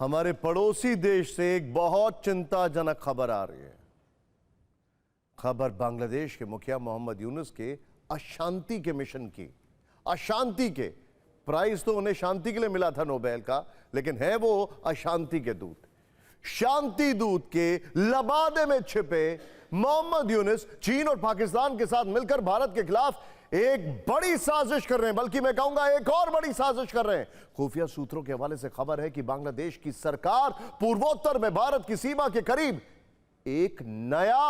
हमारे पड़ोसी देश से एक बहुत चिंताजनक खबर आ रही है। खबर बांग्लादेश के मुखिया मोहम्मद यूनुस के अशांति के मिशन की। अशांति के प्राइज तो उन्हें शांति के लिए मिला था नोबेल का, लेकिन है वो अशांति के दूत। शांति दूत के लबादे में छिपे मोहम्मद यूनुस चीन और पाकिस्तान के साथ मिलकर भारत के खिलाफ एक बड़ी साजिश कर रहे हैं, बल्कि मैं कहूंगा एक और बड़ी साजिश कर रहे हैं। खुफिया सूत्रों के हवाले से खबर है कि बांग्लादेश की सरकार पूर्वोत्तर में भारत की सीमा के करीब एक नया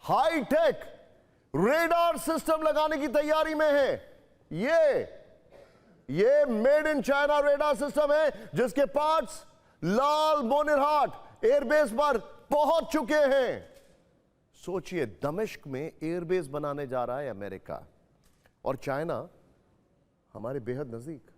हाईटेक रेडार सिस्टम लगाने की तैयारी में है। ये made in China radar system है, जिसके पार्ट्स लाल मोनिरहाट एयरबेस पर पहुंच चुके हैं। सोचिए, दमिश्क में एयरबेस बनाने जा रहा है अमेरिका, और चाइना हमारे बेहद नजदीक।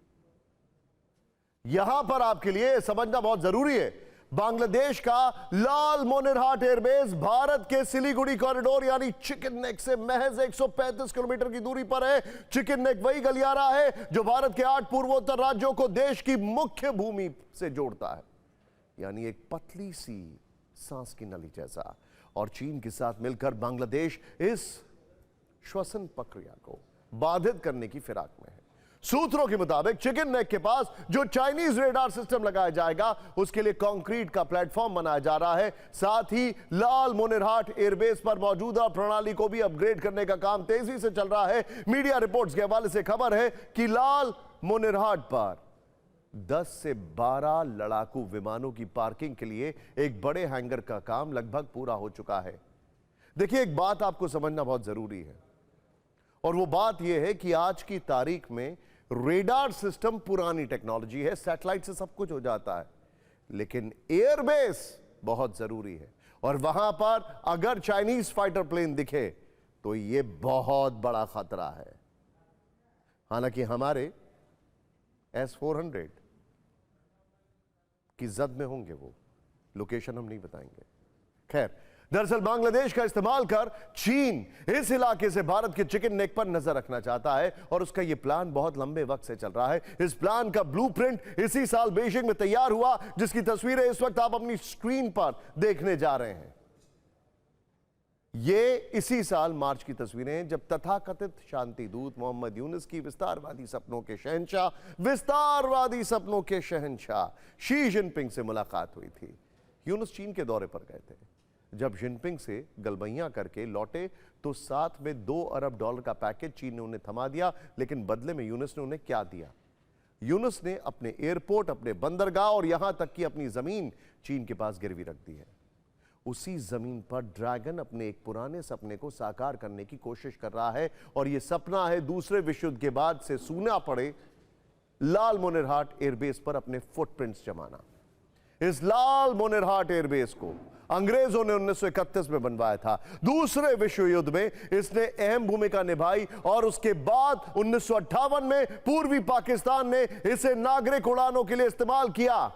यहां पर आपके लिए समझना बहुत जरूरी है, बांग्लादेश का लाल मोनिरहाट एयरबेस भारत के सिलीगुड़ी कॉरिडोर यानी चिकन नेक से महज 135 किलोमीटर की दूरी पर है। चिकन नेक वही गलियारा है जो भारत के 8 पूर्वोत्तर राज्यों को देश की मुख्य भूमि से जोड़ता है, यानी एक पतली सी सांस की नली जैसा। और चीन के साथ मिलकर बांग्लादेश इस श्वसन प्रक्रिया को बाधित करने की फिराक में है। सूत्रों के मुताबिक चिकन नेक के पास जो चाइनीज रेडार सिस्टम लगाया जाएगा, उसके लिए कंक्रीट का प्लेटफॉर्म बनाया जा रहा है। साथ ही लाल मोनिरहाट एयरबेस पर मौजूदा प्रणाली को भी अपग्रेड करने का काम तेजी से चल रहा है। मीडिया रिपोर्ट्स के हवाले से खबर है कि लाल मोनिरहाट पर 10 से 12 लड़ाकू विमानों की पार्किंग के लिए एक बड़े हैंगर का काम लगभग पूरा हो चुका है। देखिए, एक बात आपको समझना बहुत जरूरी है, और वो बात यह है कि आज की तारीख में रेडार सिस्टम पुरानी टेक्नोलॉजी है, सैटेलाइट से सब कुछ हो जाता है, लेकिन एयरबेस बहुत जरूरी है। और वहां पर अगर चाइनीज फाइटर प्लेन दिखे तो यह बहुत बड़ा खतरा है। हालांकि हमारे S-400 की जद में होंगे, वो लोकेशन हम नहीं बताएंगे। खैर, दरअसल बांग्लादेश का इस्तेमाल कर चीन इस इलाके से भारत के चिकन नेक पर नजर रखना चाहता है, और उसका यह प्लान बहुत लंबे वक्त से चल रहा है। इस प्लान का ब्लूप्रिंट इसी साल बीजिंग में तैयार हुआ, जिसकी तस्वीरें इस वक्त आप अपनी स्क्रीन पर देखने जा रहे हैं। ये इसी साल मार्च की तस्वीरें हैं, जब तथाकथित शांति दूत मोहम्मद यूनुस की विस्तारवादी सपनों के शहंशाह शी जिनपिंग से मुलाकात हुई थी। यूनुस चीन के दौरे पर गए थे। जब जिनपिंग से गलबैयां करके लौटे तो साथ में $2 अरब का पैकेज चीन ने उन्हें थमा दिया। लेकिन बदले में यूनुस ने उन्हें क्या दिया? यूनुस ने अपने एयरपोर्ट, अपने बंदरगाह और यहां तक कि अपनी जमीन चीन के पास गिरवी रख दी है। उसी जमीन पर ड्रैगन अपने एक पुराने सपने को साकार करने की कोशिश कर रहा है, और यह सपना है दूसरे विश्व युद्ध के बाद से सूना पड़े लाल मोनिरहाट एयरबेस पर अपने फुटप्रिंट्स जमाना। इस लाल मोनिरहाट एयरबेस को अंग्रेजों ने 1931 में बनवाया था। दूसरे विश्व युद्ध में इसने अहम भूमिका निभाई, और उसके बाद 1958 में पूर्वी पाकिस्तान ने इसे नागरिक उड़ानों के लिए इस्तेमाल किया,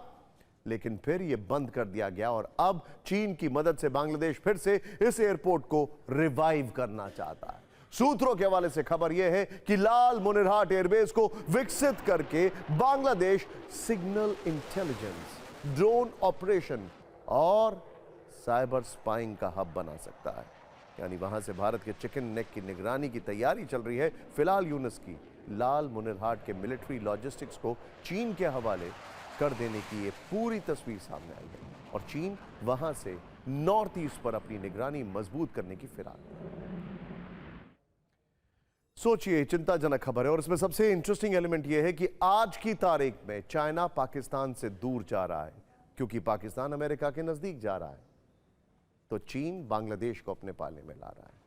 लेकिन फिर यह बंद कर दिया गया। और अब चीन की मदद से बांग्लादेश फिर से इस एयरपोर्ट को रिवाइव करना चाहता है। सूत्रों के हवाले से खबर यह है कि लाल मोनिरहाट एयरबेस को विकसित करके Bangladesh signal intelligence, drone operation और साइबर स्पाइंग का हब बना सकता है। यानी वहां से भारत के चिकन नेक की निगरानी की तैयारी चल रही है। फिलहाल यूनुस की लाल मोनिरहाट के मिलिट्री लॉजिस्टिक्स को चीन के हवाले कर देने की ये पूरी तस्वीर सामने आई है, और चीन वहां से नॉर्थ ईस्ट पर अपनी निगरानी मजबूत करने की फिराक में। सोचिए, चिंताजनक खबर है, और इसमें सबसे इंटरेस्टिंग एलिमेंट यह है कि आज की तारीख में चाइना पाकिस्तान से दूर जा रहा है, क्योंकि पाकिस्तान अमेरिका के नजदीक जा रहा है, तो चीन बांग्लादेश को अपने पाले में ला रहा है।